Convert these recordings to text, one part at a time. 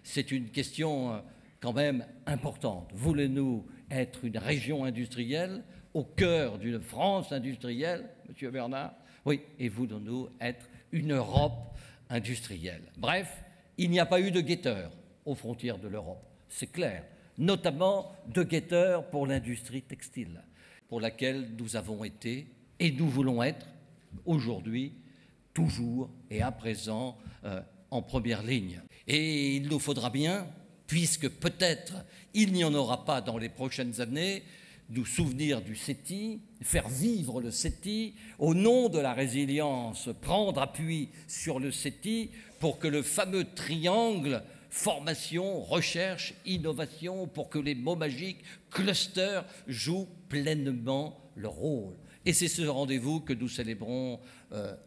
C'est une question quand même importante. Voulez-nous être une région industrielle au cœur d'une France industrielle, Monsieur Bernard? Oui, et voulons-nous être une Europe industrielle? Bref, il n'y a pas eu de guetteurs aux frontières de l'Europe, c'est clair, notamment de guetteurs pour l'industrie textile, pour laquelle nous avons été et nous voulons être aujourd'hui, toujours et à présent en première ligne. Et il nous faudra bien, puisque peut-être il n'y en aura pas dans les prochaines années, nous souvenir du CETI, faire vivre le CETI, au nom de la résilience, prendre appui sur le CETI pour que le fameux triangle formation, recherche, innovation, pour que les mots magiques, clusters, jouent pleinement leur rôle. Et c'est ce rendez-vous que nous célébrons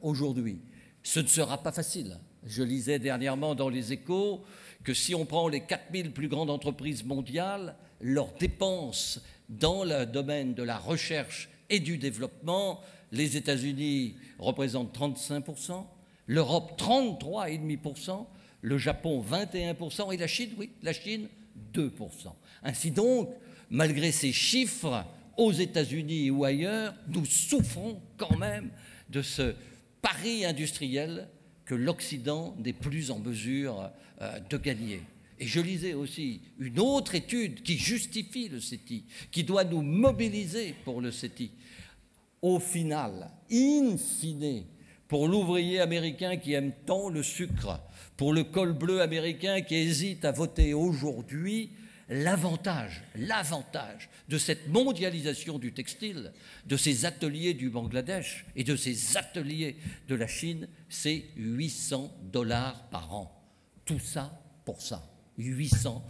aujourd'hui. Ce ne sera pas facile. Je lisais dernièrement dans les Échos que si on prend les 4000 plus grandes entreprises mondiales, leurs dépenses dans le domaine de la recherche et du développement, les États-Unis représentent 35%, l'Europe 33,5%, le Japon 21% et la Chine, oui, la Chine 2%. Ainsi donc, malgré ces chiffres, aux États-Unis ou ailleurs, nous souffrons quand même de ce pari industriel que l'Occident n'est plus en mesure de gagner. Et je lisais aussi une autre étude qui justifie le CETI, qui doit nous mobiliser pour le CETI. Au final, in fine, pour l'ouvrier américain qui aime tant le sucre, pour le col bleu américain qui hésite à voter aujourd'hui, l'avantage de cette mondialisation du textile, de ces ateliers du Bangladesh et de ces ateliers de la Chine, c'est $800 par an. Tout ça pour ça. $800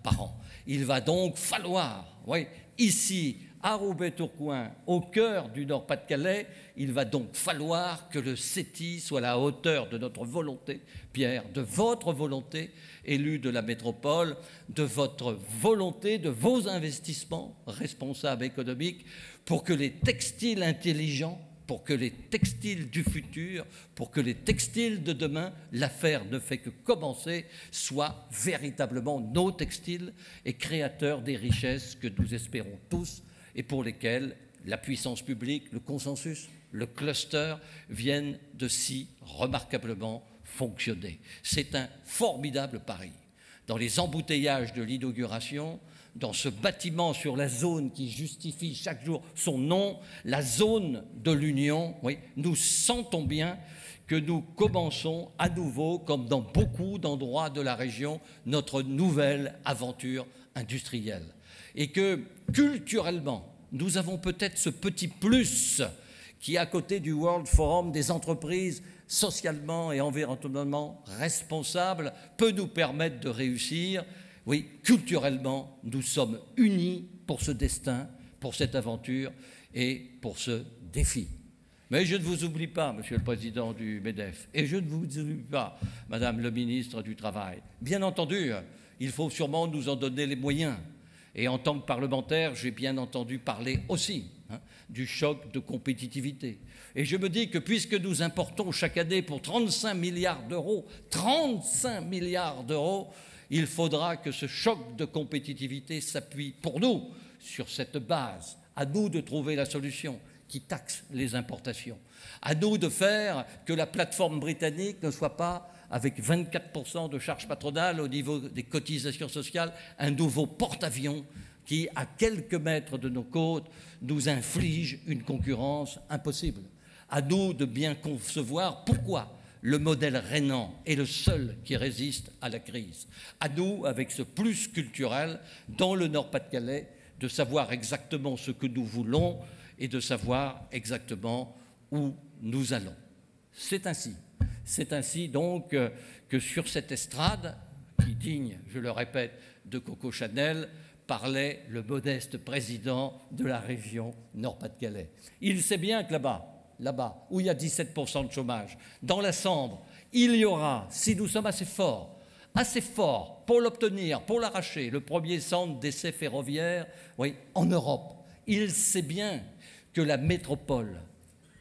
par an. Il va donc falloir, oui, ici, à Roubaix-Tourcoing, au cœur du Nord-Pas-de-Calais, il va donc falloir que le CETI soit à la hauteur de notre volonté, Pierre, de votre volonté, élu de la métropole, de votre volonté, de vos investissements responsables économiques, pour que les textiles intelligents, pour que les textiles du futur, pour que les textiles de demain, l'affaire ne fait que commencer, soient véritablement nos textiles et créateurs des richesses que nous espérons tous et pour lesquelles la puissance publique, le consensus, le cluster viennent de si remarquablement fonctionner. C'est un formidable pari. Dans les embouteillages de l'inauguration, dans ce bâtiment sur la zone qui justifie chaque jour son nom, la zone de l'Union, oui, nous sentons bien que nous commençons à nouveau, comme dans beaucoup d'endroits de la région, notre nouvelle aventure industrielle. Et que, culturellement, nous avons peut-être ce petit plus qui, à côté du World Forum des entreprises socialement et environnementalement responsables, peut nous permettre de réussir. Oui, culturellement, nous sommes unis pour ce destin, pour cette aventure et pour ce défi. Mais je ne vous oublie pas, Monsieur le Président du MEDEF, et je ne vous oublie pas, Madame le Ministre du Travail. Bien entendu, il faut sûrement nous en donner les moyens. Et en tant que parlementaire, j'ai bien entendu parler aussi du choc de compétitivité. Et je me dis que puisque nous importons chaque année pour 35 milliards d'euros, il faudra que ce choc de compétitivité s'appuie pour nous sur cette base. À nous de trouver la solution qui taxe les importations. À nous de faire que la plateforme britannique ne soit pas, avec 24% de charges patronales au niveau des cotisations sociales, un nouveau porte-avions qui, à quelques mètres de nos côtes, nous inflige une concurrence impossible. À nous de bien concevoir pourquoi le modèle rhénan est le seul qui résiste à la crise. À nous, avec ce plus culturel, dans le Nord-Pas-de-Calais, de savoir exactement ce que nous voulons et de savoir exactement où nous allons. C'est ainsi donc que sur cette estrade, qui digne, je le répète, de Coco Chanel, parlait le modeste président de la région Nord-Pas-de-Calais. Il sait bien que là-bas, où il y a 17% de chômage, dans la Sambre, il y aura, si nous sommes assez forts pour l'obtenir, pour l'arracher, le premier centre d'essai ferroviaire, oui, en Europe. Il sait bien que la métropole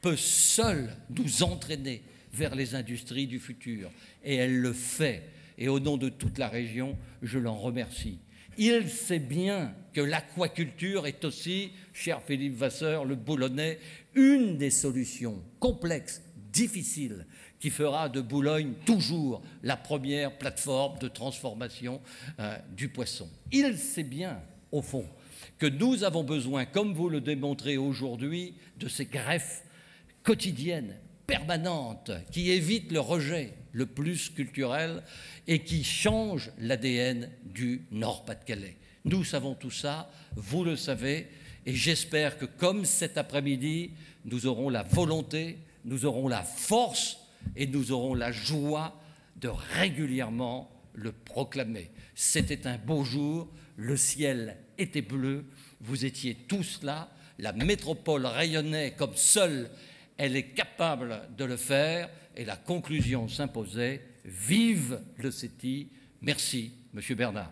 peut seule nous entraîner vers les industries du futur. Et elle le fait et au nom de toute la région, je l'en remercie. Il sait bien que l'aquaculture est aussi, cher Philippe Vasseur, le Boulonnais, une des solutions complexes, difficiles, qui fera de Boulogne toujours la première plateforme de transformation du poisson. Il sait bien, au fond, que nous avons besoin, comme vous le démontrez aujourd'hui, de ces greffes quotidiennes, permanentes, qui évitent le rejet le plus culturel et qui changent l'ADN du Nord-Pas-de-Calais. Nous savons tout ça, vous le savez, et j'espère que comme cet après-midi, nous aurons la volonté, nous aurons la force et nous aurons la joie de régulièrement le proclamer. C'était un beau jour, le ciel était bleu, vous étiez tous là, la métropole rayonnait comme seule elle est capable de le faire, et la conclusion s'imposait. Vive le CETI. Merci, Monsieur Bernard.